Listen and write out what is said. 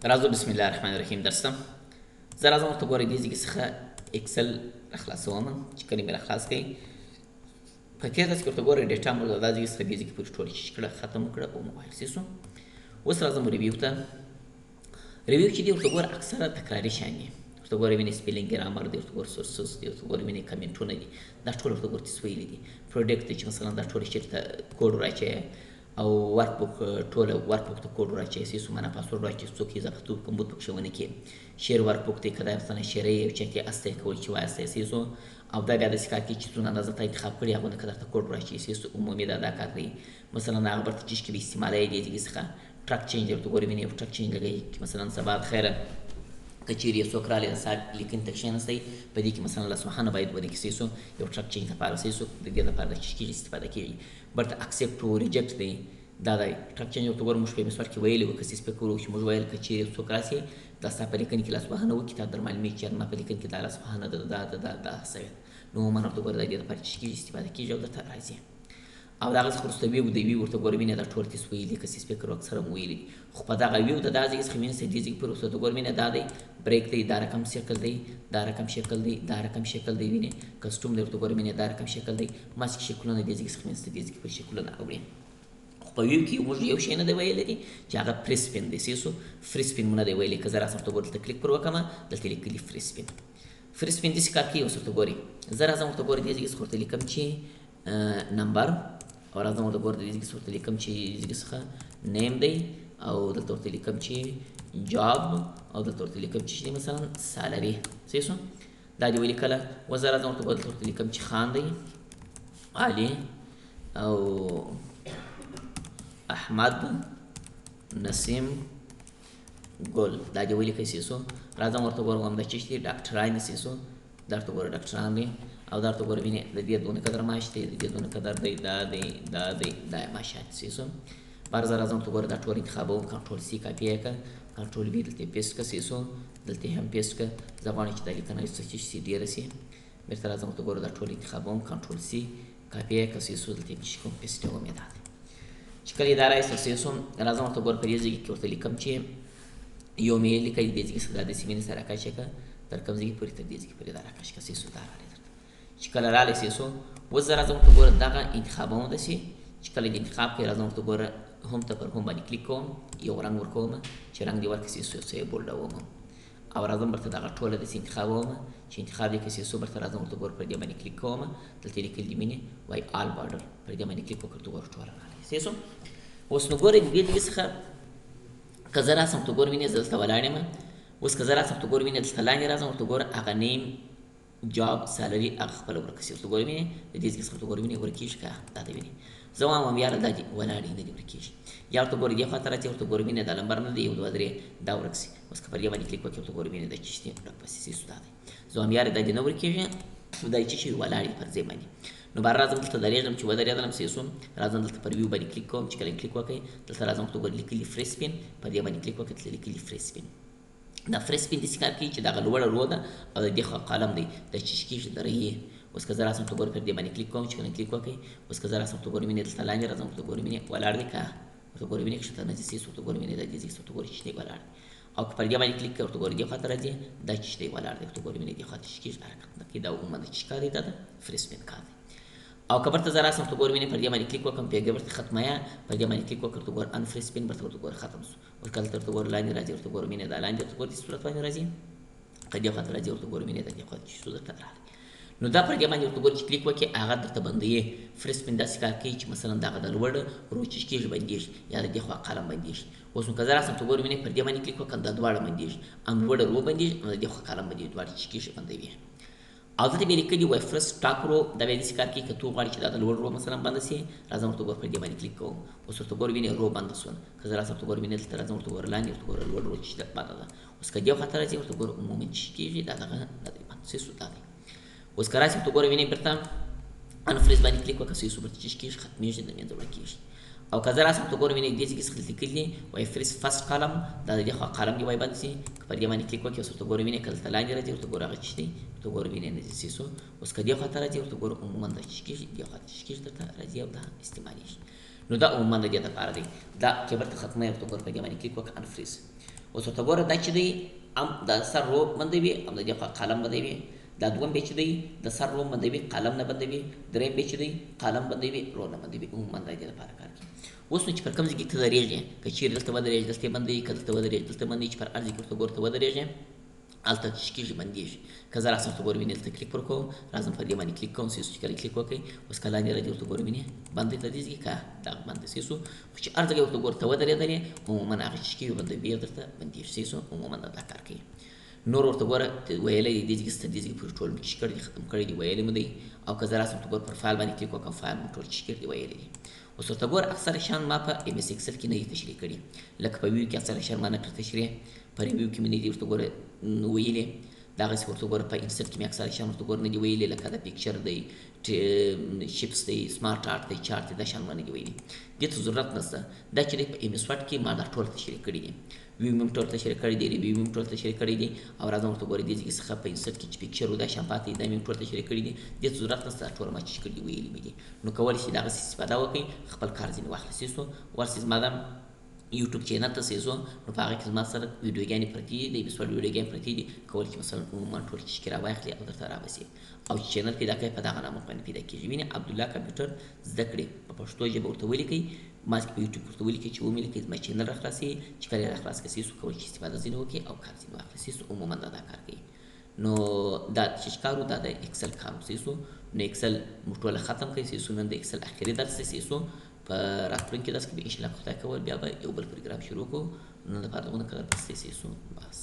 راځو بسم الله الرحمن الرحیم درسته. زه راځم ورته ګورئ دې ځای څخه اکسل راخلاصوم چې کله مې راخلاص کړئ په تېر درس کې ورته ګورئ ډیټا مو دا ځای څخه دې ځای کې پورې ټوله چیز کړه ختم کړه او موبایل سیسو. اوس راځم ریویو ته. ریویو چې دی ورته ګوره اکثره تکراري شیان دي. ورته ګوره وینې سپیلینګ ګرامر دی، ورته ګوره سورسز دی، ورته ګوره وینې کمنټونه دي، دا ټول ورته ګوره څه ویلي دي. پروډکټ دی چې مثلا دا ټول چېرته کوډ راچوي او ورک بوک ټوله ورک بوک ته کوډ راچوي سیسو معنا پاسورډ راچوي څوک یې اضافه توب کمبود پکښې ونه کړي. شیر ورک بوک دی که دا مثلا شیره یې یو چا کې استه کول چې وایستی سیسو او دا بیا داسې کار کوي چې څونه اندازه ته انتخاب کړي هغونه که درته کوډ راچوي سیسو عمومي دا کار کوي. مثلا هغه برته چیز کې به استعمالوي دې ځای څخه ټرک چینج ورته ګورې وینې یو ټرک چینج لګوي چې مثلا سبا خیره که چیرې یو څوک راغلی د ساعت لیکنې ته کښېنستی په دې کې مثلا لاسوهنه باید ونه کړي سیسو یو ټرک چینج لپاره سیسو د دې لپاره د چیز کېږي استفاده کېږي. برته اکسپټ او ریجکټ دی دا دی ټرک چینج ورته ګوره موږ په مسوار کې ویلي وو که سیس فکر وکړو چې موږ ویل که چیرې یو څوک راسي دا ستا په لیکنې کې لاسوهنه وکړي تا در معلومېږي چې زما په لیکنې کې دا لاسوهنه ده دا سوې نو عموما ورته ګوره د دې لپاره چې کېږي استفاده کېږي او درته راځي. او دغه څخه وروسته ویو دی ویو ورته ګوره وینې دا ټول تیس ویلي که سیس فکر اکثره مو ویلي دي خو په دغه ویو د دا ځای څخه وینې دې ځای پورې ورته ګوره وینې دا دی بریک دی دا رقم شکل دی دا رقم شکل دی دا رقم شکل دی وینې کسټوم دی ورته ګوره وینې دا رقم شکل دی ماسک شکلونه دې ځای څخه وینې دې ځای پر شکلونه اوري. خو په ویو کې موږ یو شی نه دی ویلی دي چې هغه فري سپین دی سیسو فري سپین مو نه دی ویلی که زه راسم ورته ګوره دلته کلیک پر وکړم دلته لیکلي فري سپین. فري سپین داسې کار کوي اوس ورته ګورئ زه راځم ورته ګوره دې ځای څخه ورته لیکم چې نمبر او راځم ورته ګوره دې ځای څخه ورته لیکم چې ځای څخه نیم دی او دلته ورته لیکم چې جاب او دلته ورته لیکم چې مثلا سالري سیسو دا دې ولیکله. اوس زه راځم ورته ګوره دلته ورته لیکم چې خان دی علي او احمد نسیم ګل دا دې ولیکئ سیسو. راځم ورته ګورم همدا چې دي ډاکټران دي سیسو دا ورته ګوره ډاکټران دي او دا ورته ګوره وینې د دې دونه قدر معاش دی د دې دونه قدر دی دا معاشات سیسو. بار زه راځم ورته ګوره دا ټول انتخابوم کنټرول سی کاپي یې کړه کنټرول وي دلته یې پیسټ کړه سیسو دلته یې هم پیسټ کړه. زه غواړم چې دا لیکنه څه چې ډېره سي بېرته راځم ورته ګوره دا ټول انتخابوم کنټرول سی کاپي یې کړه سیسو دلته یې چې کوم پیسټ یې ومې دا دی چې کله یې دا رایسته سیسو راځم ورته ګوره په دې ځای کې ورته لیکم چې یو مې لیکئ دې ځای څخه دا داسې مینې سره راکش کړه تر کوم ځای پورې تر دې ځای پورې دا راکش کړه سیسو دا راغلی درته چې کله راغلی سیسو. اوس زه راځم ورته ګوره دغه انتخابوم داسې چې کله دې انتخاب کړئ راځم ورته ګوره هم ته پر هم باندې کلیک کوم یو رنګ ورکوم چې رنګ دې ورکړي سیسو څه یې بولډوم او راځم برته دغه ټوله داسې انتخابوم چې انتخاب دې کړي سیسو برته راځم ورته ګوره پر دې باندې کلیک کوم دلته یې لیکلي دي مینې وای آل بارډر پر دې باندې کلیک وکړه ګوره ټوله راغلی سیسو. اوس نو ګورئ دې ځای څخه که زه راسم ته ګوره وینې زه دلته ولاړ یم اوس که زه راسم ته ګوره وینې دلته لاندې راځم ورته ګوره هغه نیم جاب سالري هغه خپله ورکړه ورته ګوره وینې د دې ځای څخه ورته ګوره وینې ورکېږي که دا ته وینې زه وایم یاره دا دې ولاړې نه دې ورکېږي یا ورته ګوره دې خوا ته راځي ورته ګوره وینې دا لمبر نه دی یو دوه درې دا ورک سي. اوس که پر دې باندې کلیک وکړې ورته ګوره وینې دا چې دې ورک پسې سیسو دا دی زه وایم یاره دا دې نه ورکېږي دا چې ولاړې پر ځای باندې نو بار راځم دلته درېږم چې ودرېدلم سیسو راځم دلته پر ویو باندې کلیک کوم چې کله کلیک وکړئ دلته راځم ورته ګوره لیکلي فري سپین پر دې باندې کلیک وکړئ دلته لیکلي فري سپین دا فري سپین داسې کار کوي چې دغه لوړه رو ده او د دې خوا قلم دی دا چې کېږي د رهیې. اوس که زه راسم ته ګوره پر دې باندې کلیک کوم چې کله کلیک وکړئ اوس که زه راسم ته ګوره وینې دلته لاندې راځم ورته ګوره وینې ولاړ دی که ورته ګوره وینې کښته نه ځي سیس ورته ګوره وینې دا دې ځای ورته ګوره چې دی ولاړ دی او که پر دې باندې کلیک کړئ ورته ګوره دې خوا ته راځي دا چې دی ولاړ دی ورته ګوره وینې دې خوا ته چې کېږي حرکت نه کوي دا عموما د چې کار دی دا د فري سپین کار دی. او که برته زه راسم ورته ګوره وینې پر دې باندې کلیک وکړم پیګه ورته ختمه پر دې باندې کلیک وکړ ورته ګوره ان فري سپین برته ورته ګوره ختم شو. اوس کله ورته ګوره لاندې راځي ورته ګوره وینې دا لاندې ورته ګوره دې صورت باندې راځي که دې خوا ته راځي ورته ګوره وینې دا دې خوا چې څو درته راغلی نو دا پر دې باندې ورته ګوره چې کلیک وکړې هغه درته بندوي. فري سپین داسې کار کوي چې مثلا دغه د لوړ رو چې کېږي بندېږي یا د دې خوا قلم بندېږي. اوس نو که زه راسم ته ګوره وینې پر دې باندې کلیک وکړم دا دواړه بندېږي هم لوړه رو بندېږي هم د دې خوا قلم بندېږي دواړه چې کېږي بندوي. او دلته بیا لیکلي وای فرست ټاپ رو دا بیا داسې کار کوي که تو غواړې چې دا د لوړ رو مثلا بنده سي راځم ورته ګوره پر دې باندې کلیک کوم اوس ورته ګوره وینې رو بنده شول که زه راسم ورته ګوره وینې دلته راځم ورته ګوره لاندې ورته ګوره لوړ رو چې بنده ده. اوس که دې خوا ته راځي ورته ګوره عمومي چې کېږي دا دغه نه دی بند سیسو دا دی. اوس که راسي ورته ګوره وینې بیرته ان فریز باندې کلیک وکړه سیسو برته چې کېږي ختمېږي د منځه وړل کېږي. او که زه راسم ورته ګوره وینې دې ځای کې څخه لیکلي دي وای فریز فرست قلم دا د دې خوا قلم دی وای بند سي که پر دې باندې کلیک وکړې اوس ورته ګوره وینې که دلته لاندې راځي ورته ګوره هغه چې دی ورته ګوره وینې نه ځي سیسو. اوس که دې خوا ته راځي ورته ګوره عموما دا چې کېږي دې خوا ته چې کېږي درته راځي او دا استعمالېږي نو دا عموما د دې دپاره دی دا کیبل ته ختمه ورته ګوره په دې باندې کلیک وکړه ان فریز. اوس ورته ګوره دا چې دی هم د سر رو بندوي هم د دې خوا قلم بندوي. دا دوم بیا چې دی د سر رو بندوي قلم نه بندوي. دریم بیا چې دی قلم بندوي رو نه بندوي. عموما دا دې لپاره کار کوي. اوس نو چې پر کوم ځای کې ته درېږې که چیرې دلته ودرېږې دلته یې بندوي که دلته ودرېږې دلته بندوي چې پر هر ځای کې ورته ګوره ته ودرېږې هلته چې کېږي بندېږي. که زه راسم ورته ګوره وینې دلته کلیک ورکوم راځم پر دې باندې کلیک کوم سیسو چې کله کلیک وکړئ اوس که لاندې راځي ورته ګوره وینې بند دی له دې ځای که دغه بند دی سیسو خو چې هر ځای ورته ګوره ته ودرېدلې عموما هغه چې کېږي بندوي بیا درته بندېږي سیسو عموما دا کار کوي. نور ورته ګوره ویلی دی دې ځای څخه دې ځای پورې ټول مې چې کړي دي ختم کړي دي ویلي مو دی او که زه راسم ورته ګوره پر فایل باندې کلیک وکړم فایل مو ټول چې کړي دي ویلي دي. اوس ورته ګوره اکثره شیان ما په ایم اس اکسل کې نه دي تشریح کړي لکه په ویو کې اکثره شیان ما نه کړي تشریح په ریویو کې مې نه دي ورته ګوره ویلي دغسې ورته ګوره په انسرټ کې مې اکثره شیان ورته ګوره نه دي ویلي لکه د پکچر دی شیپس دی سمارټ آرټ دی چارټ دی دا شیان ما نه دي ویلي دې ته ضرورت نشته. دا چې دی په ایم اس ورډ کې ما دا ټول تشریح کړي دي ویو مې هم ټول تشریح کړي دي ریویو مې هم ټول تشریح کړي دي او راځم ورته ګوره دې ځای څخه په انسرټ کې چې پکچر و دا شیان پاتې دا مې هم ټول تشریح کړي دي دې ته ضرورت نشته دا ټول ما چې کړي دي ویلي مې دي. نو کولی شئ دغسې استفاده وکړئ خپل کار ځینې واخلئ سو ورسې زما د یوټیوب چینل ته سیزو نو په هغه کې زما سره ویډیوګانې پرتې دي د اپیسوډ ویډیوګانې پرتې دي کولی شئ مثلا عموما ټول چې راواخلئ او درته رابسي او چې چینل پیدا کړئ په دغه نامه باندې پیدا کېږي. وینې عبدالله کمپیوټر زده کړې په پښتو ژبه ورته ولیکئ ما چې په یوټیوب ورته ولیکئ چې ومې لیکئ زما چینل راخلاصي چې کله یې راخلاص کړئ سو کولی شئ استفاده ځینې وکړئ او کار ځینې واخلئ سو عموما دا کار کوي. نو دا چې کار و دا د اکسل کار و سو نو اکسل موږ ټوله ختم کړئ سو نن د اکسل اخري درس دی سو په راتلونکي درس کې به انشاءالله خدای کول بیا به یو بل پروګرام شروع کړو نن لپاره دغونه کار بس سو بس